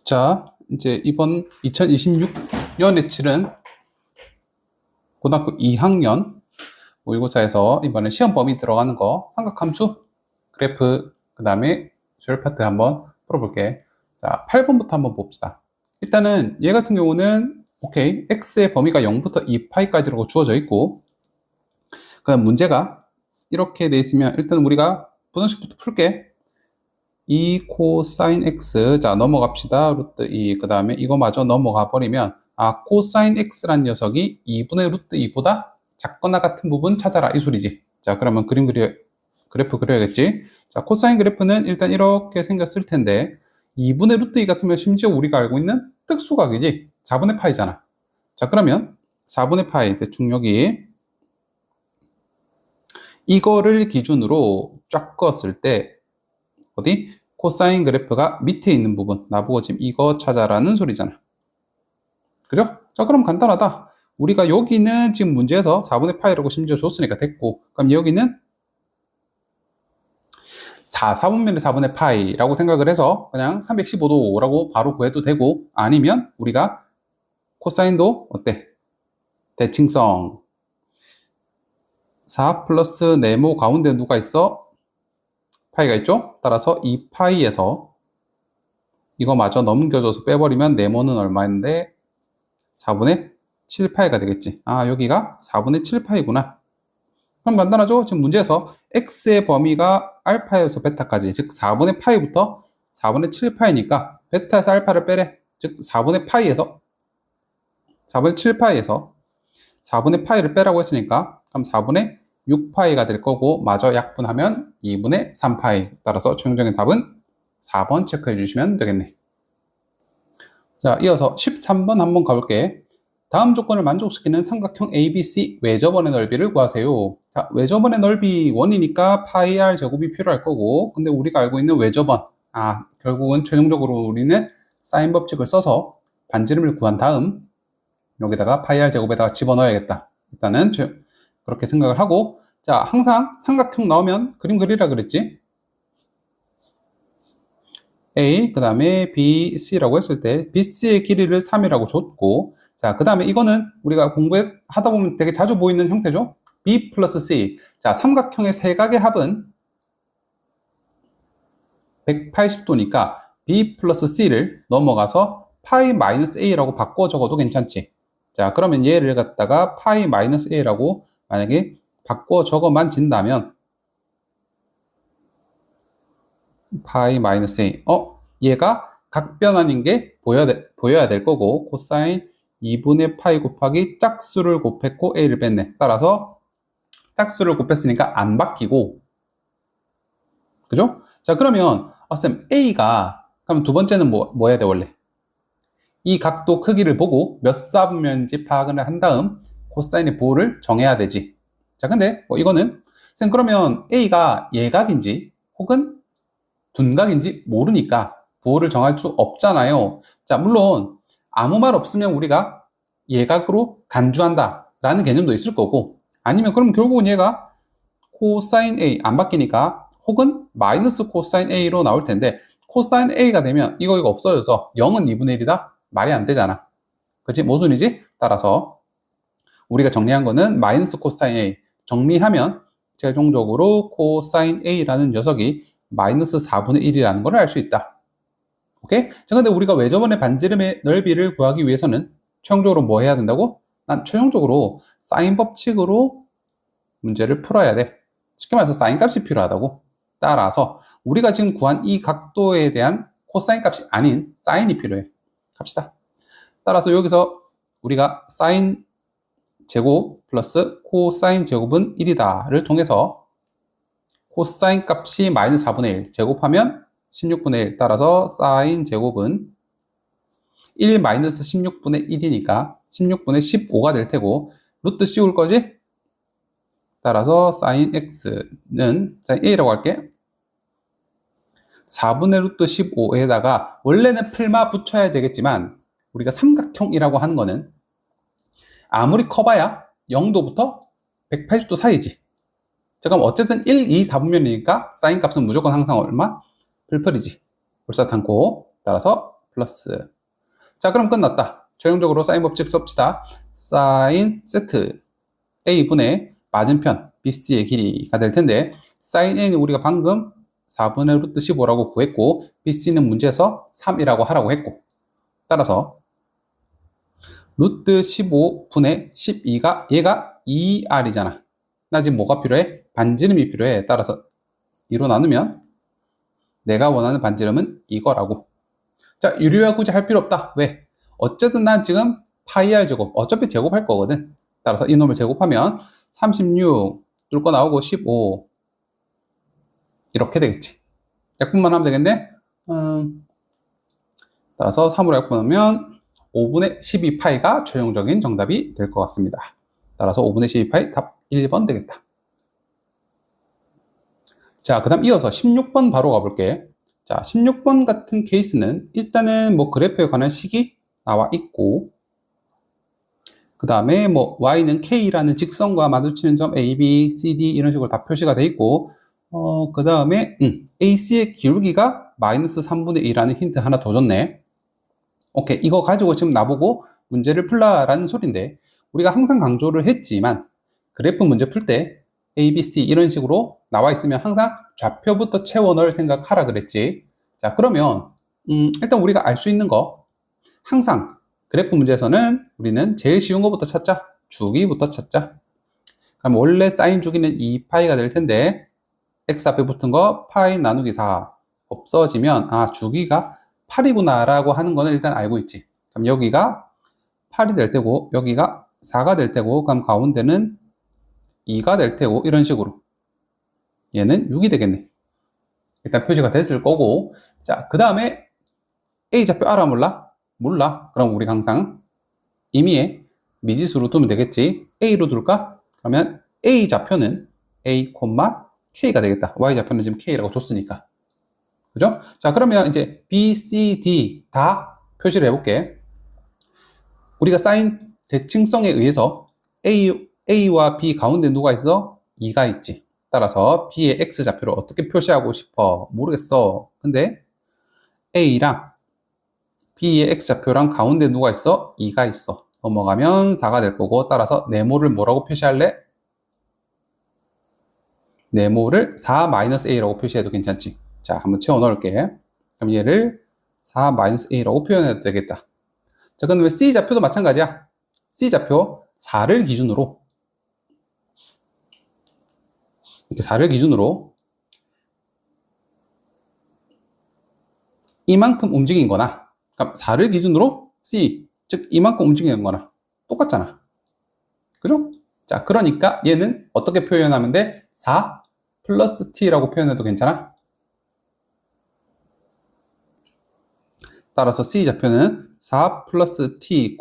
자, 이제 이번 2026년에 치른 고등학교 2학년 모의고사에서 이번에 시험 범위 들어가는 거 삼각함수, 그래프, 그 다음에 주열 파트 한번 풀어볼게. 자, 8번부터 한번 봅시다. 일단은 얘 같은 경우는 오케이, x의 범위가 0부터 2파이까지라고 주어져 있고, 그 다음 문제가 이렇게 돼 있으면 일단 우리가 분원식부터 풀게. 2 코사인 x, 자 넘어갑시다. 루트 2, 그 다음에 이거마저 넘어가 버리면 코사인 x란 녀석이 2분의 루트 2보다 작거나 같은 부분 찾아라 이 소리지. 자, 그러면 그래프 그려야겠지. 자, 코사인 그래프는 일단 이렇게 생겼을 텐데 2분의 루트 2 같으면 심지어 우리가 알고 있는 특수각이지. 4분의 파이잖아. 자, 그러면 4분의 파이 대충 여기 이거를 기준으로 쫙 그었을 때 어디? 코사인 그래프가 밑에 있는 부분, 나보고 지금 이거 찾아라는 소리잖아. 그죠? 자, 그럼 간단하다. 우리가 여기는 지금 문제에서 4분의 파이라고 심지어 줬으니까 됐고, 그럼 여기는 4분면의 4분의 파이라고 생각을 해서 그냥 315도라고 바로 구해도 되고, 아니면 우리가 코사인도 어때? 대칭성. 4 플러스 네모 가운데 누가 있어? 파이가 있죠? 따라서 2파이에서 이거마저 넘겨줘서 빼버리면 네모는 얼마인데 4분의 7파이가 되겠지. 여기가 4분의 7파이구나. 그럼 간단하죠? 지금 문제에서 x의 범위가 알파에서 베타까지, 즉 4분의 파이부터 4분의 7파이니까 베타에서 알파를 빼래. 즉 4분의 파이에서 4분의 7파이에서 4분의 파이를 빼라고 했으니까 그럼 4분의 6파이가 될 거고 마저 약분하면 2분의 3파이. 따라서 최종적인 답은 4번 체크해 주시면 되겠네. 자, 이어서 13번 한번 가볼게. 다음 조건을 만족시키는 삼각형 ABC 외접원의 넓이를 구하세요. 자, 외접원의 넓이 1이니까 파이 r 제곱이 필요할 거고, 근데 우리가 알고 있는 외접원, 결국은 최종적으로 우리는 사인 법칙을 써서 반지름을 구한 다음 여기다가 파이 r 제곱에다가 집어넣어야겠다. 일단은 그렇게 생각을 하고, 자, 항상 삼각형 나오면 그림 그리라 그랬지? A, 그 다음에 B, C라고 했을 때 BC의 길이를 3이라고 줬고, 자, 그 다음에 이거는 우리가 공부하다 보면 되게 자주 보이는 형태죠? B 플러스 C. 자, 삼각형의 세각의 합은 180도니까 B 플러스 C를 넘어가서 파이 마이너스 A라고 바꿔 적어도 괜찮지. 자, 그러면 얘를 갖다가 파이 마이너스 A라고 만약에 바꿔 적어만 진다면 파이 마이너스 A. 얘가 각변환인 게 보여야 될 거고, 코사인 2분의 파이 곱하기 짝수를 곱했고 A를 뺐네. 따라서 짝수를 곱했으니까 안 바뀌고, 그죠? 자, 그러면 쌤 A가 그럼 두 번째는 뭐 해야 돼 원래? 이 각도 크기를 보고 몇 사분면인지 파악을 한 다음 코사인의 부호를 정해야 되지. 자, 근데 이거는 쌤 그러면 A가 예각인지 혹은 둔각인지 모르니까 부호를 정할 수 없잖아요. 자, 물론 아무 말 없으면 우리가 예각으로 간주한다 라는 개념도 있을 거고, 아니면 그럼 결국은 얘가 코사인 A 안 바뀌니까 혹은 마이너스 코사인 A로 나올 텐데, 코사인 A가 되면 이거 없어져서 0은 2분의 1이다? 말이 안 되잖아. 그치? 모순이지? 따라서 우리가 정리한 거는 마이너스 코사인 A 정리하면 최종적으로 코사인 A라는 녀석이 마이너스 4분의 1이라는 걸 알 수 있다. 오케이? 자, 근데 우리가 외접원의 반지름의 넓이를 구하기 위해서는 최종적으로 뭐 해야 된다고? 난 최종적으로 사인 법칙으로 문제를 풀어야 돼. 쉽게 말해서 사인 값이 필요하다고. 따라서 우리가 지금 구한 이 각도에 대한 코사인 값이 아닌 사인이 필요해. 갑시다. 따라서 여기서 우리가 사인 제곱 플러스 코사인 제곱은 1이다를 통해서 코사인 값이 마이너스 4분의 1 제곱하면 16분의 1. 따라서 사인 제곱은 1 마이너스 16분의 1이니까 16분의 15가 될 테고, 루트 씌울 거지? 따라서 사인 x는 사인 a라고 할게. 4분의 루트 15에다가 원래는 풀마 붙여야 되겠지만 우리가 삼각형이라고 하는 거는 아무리 커봐야 0도부터 180도 사이지. 자, 그럼 어쨌든 1, 2, 4분면이니까 사인 값은 무조건 항상 얼마? 풀펄이지. 볼사탄고. 따라서 플러스. 자, 그럼 끝났다. 최종적으로 사인 법칙 썹시다. 사인 세트 a분의 맞은편 BC의 길이가 될 텐데, 사인 a는 우리가 방금 4분의 루트 15라고 구했고, BC는 문제에서 3이라고 하라고 했고, 따라서 루트 15분의 12가 얘가 2r이잖아. 나 지금 뭐가 필요해? 반지름이 필요해. 따라서 2로 나누면 내가 원하는 반지름은 이거라고. 자, 유리화 굳이 할 필요 없다. 왜? 어쨌든 난 지금 파이 r 제곱, 어차피 제곱할 거거든. 따라서 이놈을 제곱하면 36 뚫고 나오고 15 이렇게 되겠지. 약분만 하면 되겠네. 따라서 3으로 약분하면 5분의 12파이가 최종적인 정답이 될 것 같습니다. 따라서 5분의 12파이 답 1번 되겠다. 자, 그 다음 이어서 16번 바로 가볼게. 자, 16번 같은 케이스는 일단은 뭐 그래프에 관한 식이 나와 있고, 그 다음에 뭐 y는 k라는 직선과 마주치는 점 a, b, c, d 이런 식으로 다 표시가 돼 있고, 그 다음에 ac의 기울기가 마이너스 3분의 2라는 힌트 하나 더 줬네. 오케이, 이거 가지고 지금 나보고 문제를 풀라라는 소린데, 우리가 항상 강조를 했지만 그래프 문제 풀 때 A, B, C 이런 식으로 나와 있으면 항상 좌표부터 채워 넣을 생각하라 그랬지. 자, 그러면 일단 우리가 알 수 있는 거, 항상 그래프 문제에서는 우리는 제일 쉬운 것부터 찾자. 주기부터 찾자. 그럼 원래 사인 주기는 2파이가 될 텐데 x 앞에 붙은 거 파이 나누기 4 없어지면 아, 주기가 8이구나 라고 하는 거는 일단 알고 있지. 그럼 여기가 8이 될 테고 여기가 4가 될 테고, 그럼 가운데는 2가 될 테고, 이런 식으로 얘는 6이 되겠네. 일단 표시가 됐을 거고, 자, 그 다음에 A좌표 알아 몰라? 몰라. 그럼 우리 항상 임의의 미지수로 두면 되겠지. A로 둘까? 그러면 A좌표는 A, K가 되겠다. Y좌표는 지금 K라고 줬으니까. 그죠? 자, 그러면 이제 B, C, D 다 표시를 해볼게. 우리가 사인 대칭성에 의해서 A와 B 가운데 누가 있어? 2가 있지. 따라서 B의 X좌표를 어떻게 표시하고 싶어? 모르겠어. 근데 A랑 B의 X좌표랑 가운데 누가 있어? 2가 있어. 넘어가면 4가 될 거고, 따라서 네모를 뭐라고 표시할래? 네모를 4-A라고 표시해도 괜찮지. 자, 한번 채워 넣을게. 그럼 얘를 4-A라고 표현해도 되겠다. 자, 그러면 C좌표도 마찬가지야. C좌표 4를 기준으로, 이렇게 4를 기준으로 이만큼 움직인 거나, 그럼 4를 기준으로 C, 즉 이만큼 움직이는 거나 똑같잖아. 그죠? 자, 그러니까 얘는 어떻게 표현하면 돼? 4 플러스 T라고 표현해도 괜찮아? 따라서 C좌표는 4 플러스 T,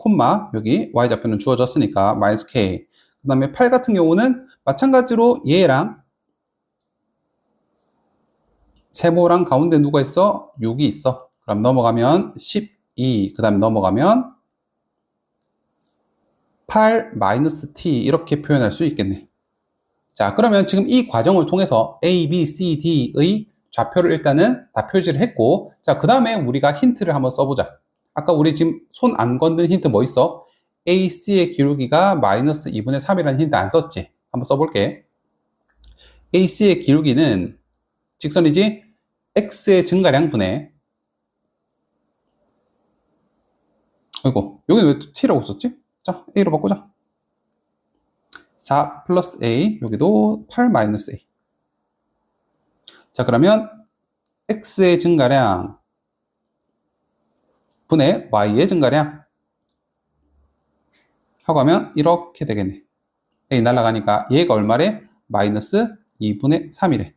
여기 Y좌표는 주어졌으니까 마이너스 K. 그 다음에 8 같은 경우는 마찬가지로 얘랑 세모랑 가운데 누가 있어? 6이 있어. 그럼 넘어가면 12, 그 다음에 넘어가면 8 마이너스 T 이렇게 표현할 수 있겠네. 자, 그러면 지금 이 과정을 통해서 A, B, C, D의 좌표를 일단은 다 표시를 했고, 자, 그 다음에 우리가 힌트를 한번 써보자. 아까 우리 지금 손 안 건든 힌트 뭐 있어? AC의 기울기가 마이너스 2분의 3이라는 힌트 안 썼지? 한번 써볼게. AC의 기울기는 직선이지? X의 증가량 분의, 아이고, 여기 왜 T라고 썼지? 자, A로 바꾸자. 4 플러스 A, 여기도 8 마이너스 A. 자, 그러면 X의 증가량 분의 Y의 증가량 하고 하면 이렇게 되겠네. A 날아가니까 얘가 얼마래? 마이너스 2분의 3이래.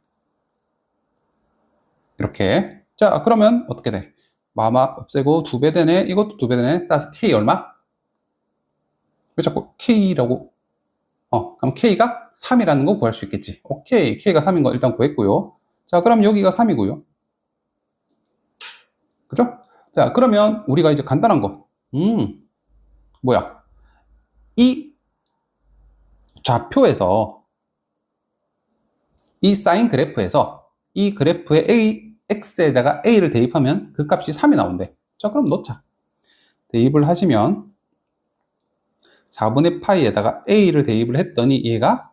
이렇게. 자, 그러면 어떻게 돼? 마마 없애고 2배 되네. 이것도 2배 되네. 따라서 K 얼마? 왜 자꾸 K라고? 그럼 K가 3이라는 거 구할 수 있겠지. 오케이. K가 3인 거 일단 구했고요. 자, 그럼 여기가 3이고요. 그죠? 자, 그러면 우리가 이제 간단한 거. 뭐야? 이 좌표에서, 이 사인 그래프에서 이 그래프에 X에다가 A를 대입하면 그 값이 3이 나온대. 자, 그럼 넣자. 대입을 하시면 4분의 파이에다가 a를 대입을 했더니 얘가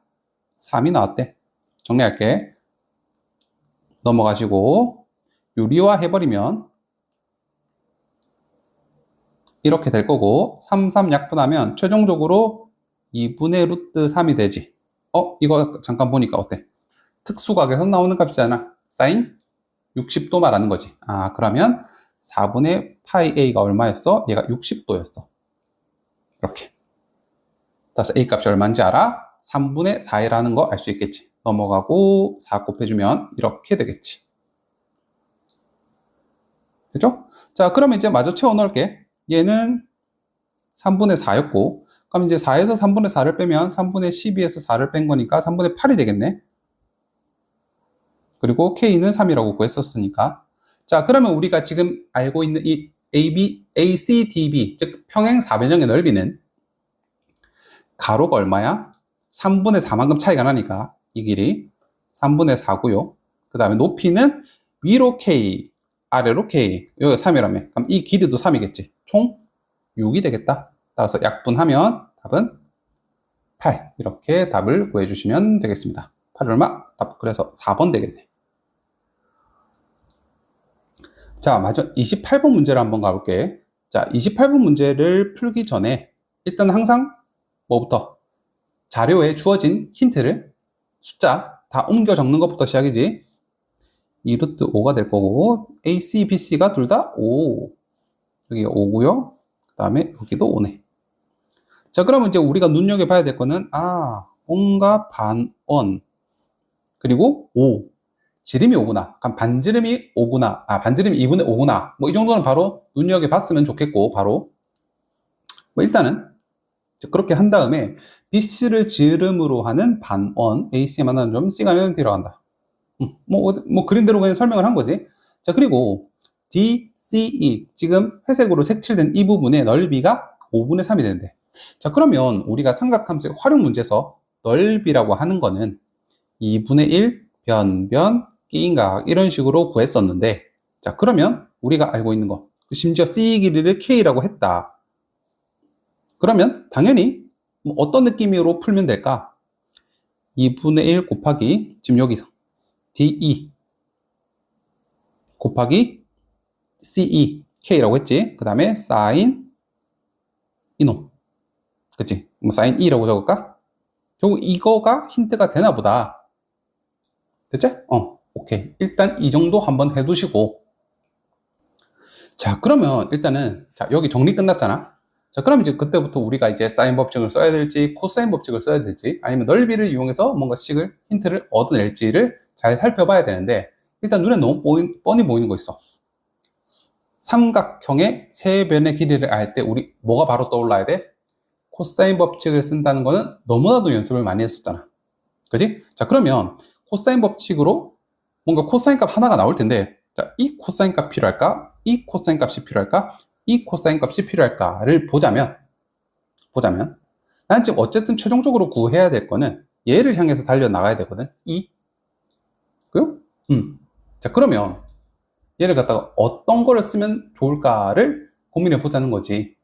3이 나왔대. 정리할게. 넘어가시고 유리화 해버리면 이렇게 될 거고 3, 3 약분하면 최종적으로 2분의 루트 3이 되지. 이거 잠깐 보니까 어때? 특수각에서 나오는 값이잖아. 사인 60도 말하는 거지. 그러면 4분의 파이 a가 얼마였어? 얘가 60도였어. 이렇게. 따라서 a 값이 얼마인지 알아? 3분의 4이라는 거 알 수 있겠지. 넘어가고 4 곱해주면 이렇게 되겠지. 그죠? 자, 그러면 이제 마저 채워 넣을게. 얘는 3분의 4였고, 그럼 이제 4에서 3분의 4를 빼면 3분의 12에서 4를 뺀 거니까 3분의 8이 되겠네. 그리고 K는 3이라고 구했었으니까. 자, 그러면 우리가 지금 알고 있는 이 ACDB, 즉 평행 사변형의 넓이는 가로가 얼마야? 3분의 4만큼 차이가 나니까 이 길이 3분의 4고요. 그 다음에 높이는 위로 K, 아래로 K. 여기가 3이라며. 그럼 이 길이도 3이겠지. 총 6이 되겠다. 따라서 약분하면 답은 8. 이렇게 답을 구해주시면 되겠습니다. 8 얼마? 답 그래서 4번 되겠네. 자, 맞아. 28번 문제를 한번 가볼게. 자, 28번 문제를 풀기 전에 일단 항상 뭐부터? 자료에 주어진 힌트를 숫자 다 옮겨 적는 것부터 시작이지. 2 루트 5가 될 거고 AC, BC가 둘 다 5. 여기가 5고요. 그 다음에 여기도 5네. 자, 그러면 이제 우리가 눈여겨봐야 될 거는 온과 반원 그리고 5. 지름이 5구나. 그럼 반지름이 5구나. 반지름이 2분의 5구나. 뭐 이 정도는 바로 눈여겨봤으면 좋겠고 바로 뭐 일단은 그렇게 한 다음에 BC를 지름으로 하는 반원 AC에 만나는 점 C가 들어간다. 뭐 그림대로 그냥 설명을 한 거지. 자, 그리고 DCE 지금 회색으로 색칠된 이 부분의 넓이가 5분의 3이 되는데, 자, 그러면 우리가 삼각함수의 활용 문제에서 넓이라고 하는 거는 2분의 1 변변 끼인각 이런 식으로 구했었는데, 자, 그러면 우리가 알고 있는 거 심지어 C 길이를 K라고 했다. 그러면 당연히 어떤 느낌으로 풀면 될까? 2분의 1 곱하기 지금 여기서 DE 곱하기 CE K라고 했지. 그 다음에 사인 이놈, 그치? 뭐 사인 E라고 적을까? 결국 이거가 힌트가 되나 보다. 됐지? 오케이. 일단 이 정도 한번 해두시고, 자, 그러면 일단은 자, 여기 정리 끝났잖아. 자, 그럼 이제 그때부터 우리가 이제 사인 법칙을 써야 될지 코사인 법칙을 써야 될지 아니면 넓이를 이용해서 뭔가 식을 힌트를 얻어낼지를 잘 살펴봐야 되는데, 일단 눈에 너무 뻔히 보이는 거 있어. 삼각형의 세 변의 길이를 알 때 우리 뭐가 바로 떠올라야 돼? 코사인 법칙을 쓴다는 거는 너무나도 연습을 많이 했었잖아. 그지? 자, 그러면 코사인 법칙으로 뭔가 코사인 값 하나가 나올 텐데, 자, 이 코사인 값 필요할까? 이 코사인 값이 필요할까? 이 코사인 값이 필요할까를 보자면 난 지금 어쨌든 최종적으로 구해야 될 거는 얘를 향해서 달려나가야 되거든. 그요? 자, 그러면 얘를 갖다가 어떤 거를 쓰면 좋을까를 고민해 보자는 거지.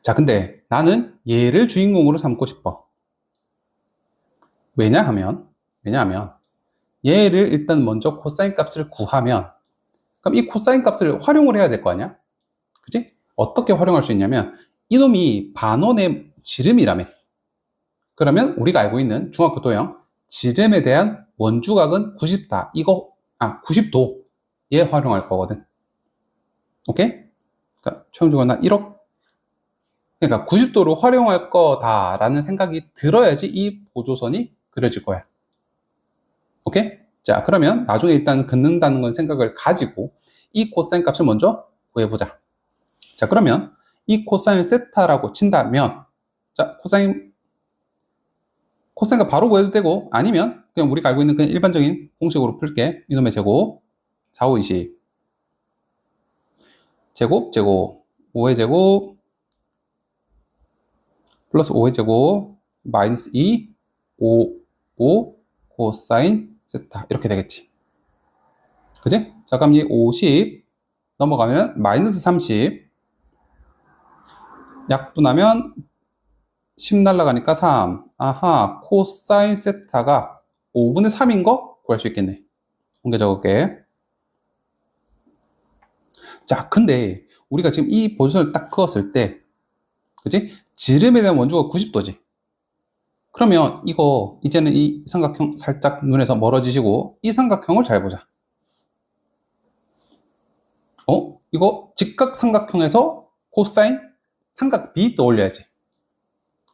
자, 근데 나는 얘를 주인공으로 삼고 싶어. 왜냐하면 얘를 일단 먼저 코사인 값을 구하면, 그럼 이 코사인 값을 활용을 해야 될 거 아니야? 그치? 어떻게 활용할 수 있냐면 이놈이 반원의 지름이라며. 그러면 우리가 알고 있는 중학교 도형 지름에 대한 원주각은 90다. 90도에 활용할 거거든. 오케이? 그러니까 최종적으로 난 그러니까 90도로 활용할 거다라는 생각이 들어야지 이 보조선이 그려질 거야. 오케이? 자, 그러면 나중에 일단 긋는다는 건 생각을 가지고 이 코사인 값을 먼저 구해보자. 자, 그러면 이 코사인을 세타라고 친다면, 자, 코사인 값 바로 구해도 되고, 아니면 그냥 우리가 알고 있는 그냥 일반적인 공식으로 풀게. 이놈의 제곱 4, 5, 20 제곱 5의 제곱 플러스 5의 제곱 마이너스 5 코사인 세타 이렇게 되겠지. 그지? 자, 그럼 이 50 넘어가면 마이너스 30 약분하면 10 날라가니까 3. 아하, 코사인 세타가 5분의 3인 거 구할 수 있겠네. 옮겨 적을게. 자, 근데 우리가 지금 이 포지션을 딱 그었을 때, 그지? 지름에 대한 원주가 90도지. 그러면 이거 이제는 이 삼각형 살짝 눈에서 멀어지시고 이 삼각형을 잘 보자. 이거 직각 삼각형에서 코사인 삼각 B 떠올려야지.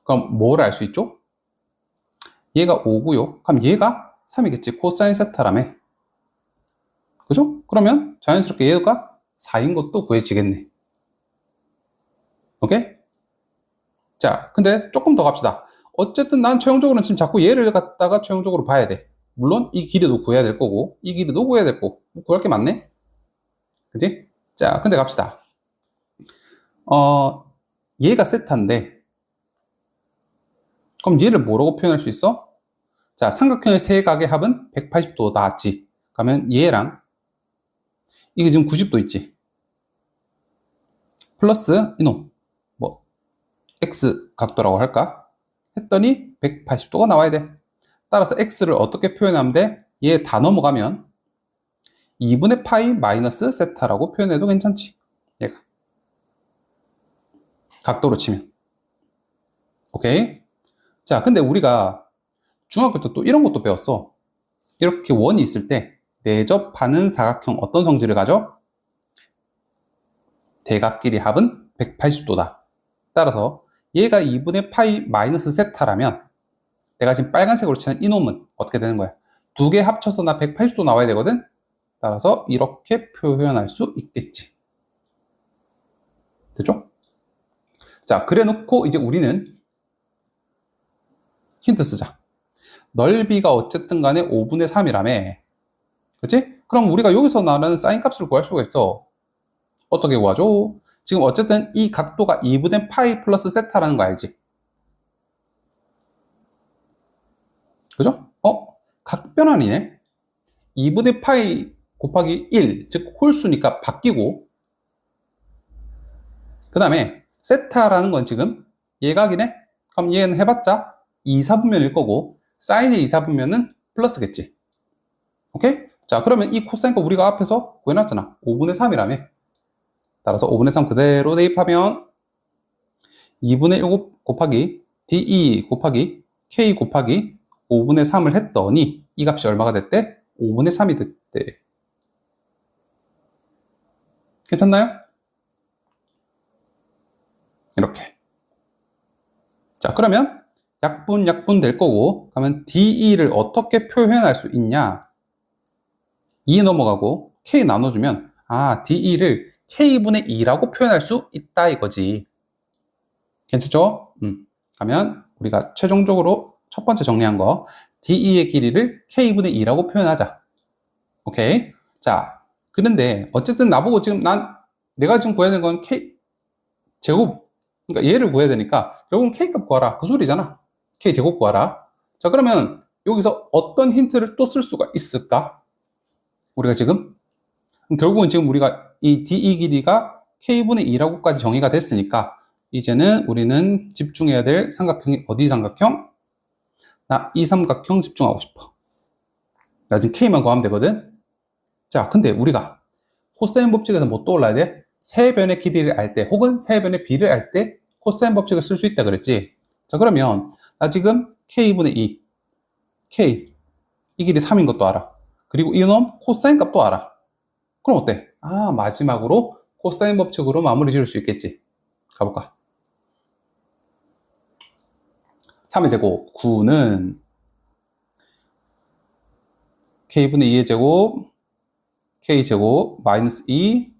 그럼 뭘 알 수 있죠? 얘가 5고요. 그럼 얘가 3이겠지. 코사인 세타라며. 그죠? 그러면 자연스럽게 얘가 4인 것도 구해지겠네. 오케이? 자, 근데 조금 더 갑시다. 어쨌든 난 최종적으로는 지금 자꾸 얘를 갖다가 최종적으로 봐야 돼. 물론 이 길이도 구해야 될 거고 이 길이도 구해야 될 거고 구할 게 많네? 그지? 자, 근데 갑시다. 얘가 세타인데 그럼 얘를 뭐라고 표현할 수 있어? 자, 삼각형의 세 각의 합은 180도 나왔지. 그러면 얘랑 이게 지금 90도 있지. 플러스 이놈 뭐 x 각도라고 할까? 했더니 180도가 나와야 돼. 따라서 x를 어떻게 표현하면 돼? 얘 다 넘어가면 2분의 파이 마이너스 세타라고 표현해도 괜찮지. 얘가 각도로 치면. 오케이? 자, 근데 우리가 중학교 때 또 이런 것도 배웠어. 이렇게 원이 있을 때 내접하는 사각형 어떤 성질을 가져? 대각끼리 합은 180도다. 따라서 얘가 2분의 파이 마이너스 세타라면 내가 지금 빨간색으로 치는 이놈은 어떻게 되는 거야? 두 개 합쳐서 나 180도 나와야 되거든? 따라서 이렇게 표현할 수 있겠지. 됐죠? 자, 그래 놓고 이제 우리는 힌트 쓰자. 넓이가 어쨌든 간에 5분의 3이라며. 그치? 그럼 우리가 여기서 나는 사인 값을 구할 수가 있어. 어떻게 구하죠? 지금 어쨌든 이 각도가 2분의 파이 플러스 세타라는 거 알지? 그죠? 각변환이네. 2분의 파이 곱하기 1, 즉 홀수니까 바뀌고 그 다음에 세타라는 건 지금 예각이네? 그럼 얘는 해봤자 2사분면일 거고 사인의 2사분면은 플러스겠지. 오케이? 자, 그러면 이 코사인 거 우리가 앞에서 구해놨잖아. 5분의 3이라며. 따라서 5분의 3 그대로 대입하면 2분의 1 곱하기 DE 곱하기 K 곱하기 5분의 3을 했더니 이 값이 얼마가 됐대? 5분의 3이 됐대. 괜찮나요? 이렇게. 자, 그러면 약분 될 거고 그러면 DE를 어떻게 표현할 수 있냐? 2 넘어가고 K 나눠주면 DE를 K분의 2라고 표현할 수 있다 이거지. 괜찮죠? 그러면 우리가 최종적으로 첫 번째 정리한 거 DE의 길이를 K분의 2라고 표현하자. 오케이? 자, 그런데 어쨌든 나보고 지금 내가 지금 구해야 되는 건 K 제곱, 그러니까 얘를 구해야 되니까 결국은 K값 구하라 그 소리잖아. K 제곱 구하라. 자, 그러면 여기서 어떤 힌트를 또 쓸 수가 있을까? 우리가 지금 결국은 지금 우리가 이 DE 길이가 K분의 2라고까지 정의가 됐으니까 이제는 우리는 집중해야 될 삼각형이 어디 삼각형? 나 이 삼각형 집중하고 싶어. 나 지금 K만 구하면 되거든? 자, 근데 우리가 코사인 법칙에서 뭐 떠올라야 돼? 세변의 길이를 알 때 혹은 세변의 비를 알 때 코사인 법칙을 쓸 수 있다 그랬지? 자, 그러면 나 지금 K분의 2 K 이 길이 3인 것도 알아. 그리고 이놈 코사인 값도 알아. 그럼 어때? 마지막으로 코사인 법칙으로 마무리 지을 수 있겠지. 가볼까? 3의 제곱 9는 K분의 2의 제곱 K제곱 마이너스 2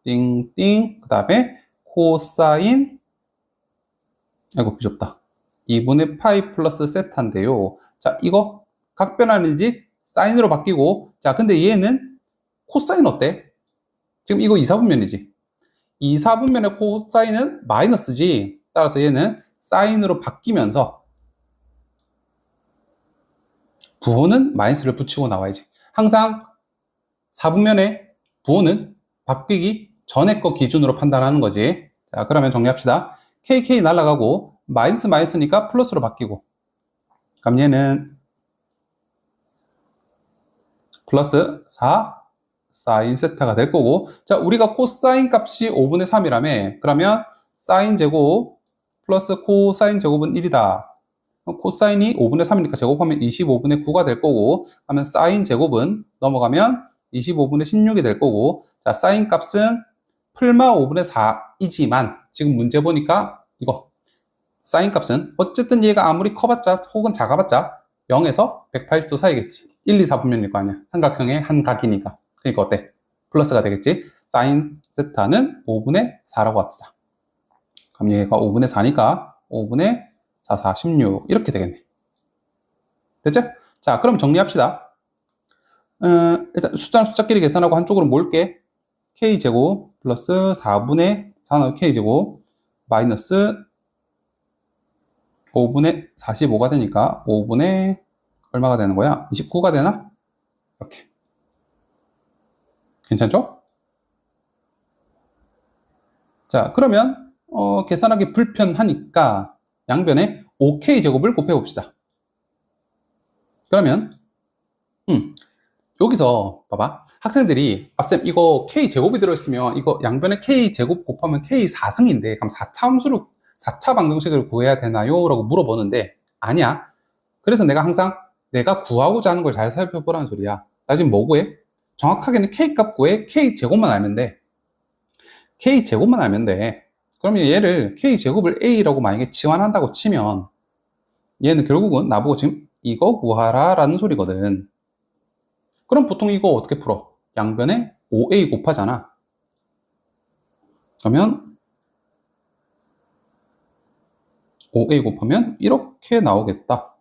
띵띵 그 다음에 코사인 아이고 비좁다 2분의 파이 플러스 세타인데요. 자, 이거 각변환이지 사인으로 바뀌고 자, 근데 얘는 코사인 어때? 지금 이거 2사분면이지. 2사분면의 코사인은 마이너스지. 따라서 얘는 사인으로 바뀌면서 부호는 마이너스를 붙이고 나와야지. 항상 4분면의 부호는 바뀌기 전에 거 기준으로 판단하는 거지. 자, 그러면 정리합시다. KK 날아가고 마이너스 마이너스니까 플러스로 바뀌고, 그럼 얘는 플러스 4 사인 세타가 될 거고, 자, 우리가 코사인 값이 5분의 3이라며, 그러면 사인 제곱 플러스 코사인 제곱은 1이다. 코사인이 5분의 3이니까 제곱하면 25분의 9가 될 거고, 하면 사인 제곱은 넘어가면 25분의 16이 될 거고, 자, 사인 값은 풀마 5분의 4이지만, 지금 문제 보니까 이거, 사인 값은 어쨌든 얘가 아무리 커봤자 혹은 작아봤자 0에서 180도 사이겠지. 1, 2, 4분면일 거 아니야. 삼각형의 한 각이니까. 그러니까 어때? 플러스가 되겠지. 사인 세타는 5분의 4라고 합시다. 그럼 얘가 5분의 4니까 5분의 4, 4, 16 이렇게 되겠네. 됐죠? 자, 그럼 정리합시다. 일단 숫자는 숫자끼리 계산하고 한쪽으로 몰게. k제곱 플러스 4분의 4 k제곱 마이너스 5분의 45가 되니까 5분의 얼마가 되는 거야? 29가 되나? 이렇게. 괜찮죠? 자, 그러면 계산하기 불편하니까 양변에 5k제곱을 곱해봅시다. 그러면 여기서 봐봐. 학생들이 쌤 이거 k제곱이 들어있으면 이거 양변에 k제곱 곱하면 k4승인데 그럼 4차 함수를 4차 방정식을 구해야 되나요? 라고 물어보는데 아니야. 그래서 내가 항상 내가 구하고자 하는 걸 잘 살펴보라는 소리야. 나 지금 뭐 구해? 정확하게는 k값 구해. k제곱만 알면 돼. k제곱만 알면 돼. 그러면 얘를 k제곱을 a라고 만약에 치환한다고 치면 얘는 결국은 나보고 지금 이거 구하라 라는 소리거든. 그럼 보통 이거 어떻게 풀어? 양변에 5a 곱하잖아. 그러면 5a 곱하면 이렇게 나오겠다.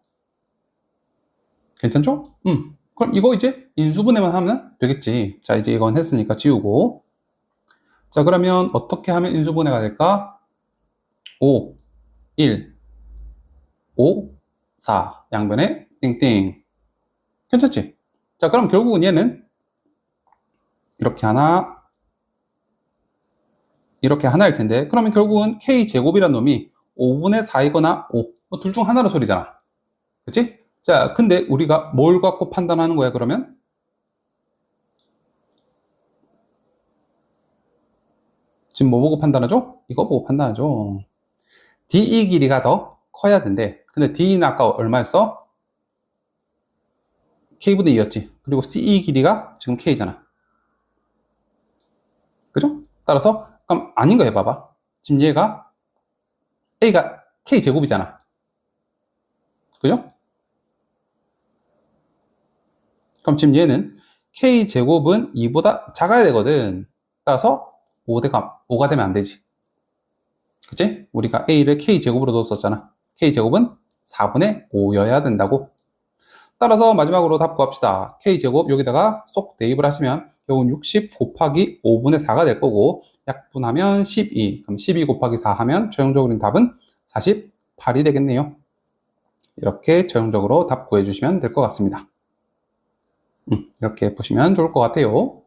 괜찮죠? 그럼 이거 이제 인수분해만 하면 되겠지. 자, 이제 이건 했으니까 지우고. 자, 그러면 어떻게 하면 인수분해가 될까? 5, 1, 5, 4. 양변에 띵띵. 괜찮지? 자, 그럼 결국은 얘는 이렇게 하나, 이렇게 하나일 텐데, 그러면 결국은 k제곱이란 놈이 5분의 4이거나 5, 둘 중 하나로 소리잖아. 그치? 자, 근데 우리가 뭘 갖고 판단하는 거야, 그러면? 지금 뭐 보고 판단하죠? 이거 보고 판단하죠. DE 길이가 더 커야 된대. 근데 DE는 아까 얼마였어? K분의 2였지. 그리고 CE 길이가 지금 K잖아. 그죠? 따라서, 그럼 아닌 거 해봐봐. 지금 얘가 A가 K제곱이잖아. 그죠? 그럼 지금 얘는 K제곱은 2보다 작아야 되거든. 따라서 5가 되면 안 되지. 그치? 우리가 A를 K제곱으로 뒀었잖아. K제곱은 4분의 5여야 된다고. 따라서 마지막으로 답 구합시다. K제곱 여기다가 쏙 대입을 하시면 결국은 60 곱하기 5분의 4가 될 거고 약분하면 12. 그럼 12 곱하기 4 하면 최종적으로 답은 48이 되겠네요. 이렇게 최종적으로 답 구해주시면 될 것 같습니다. 이렇게 보시면 좋을 것 같아요.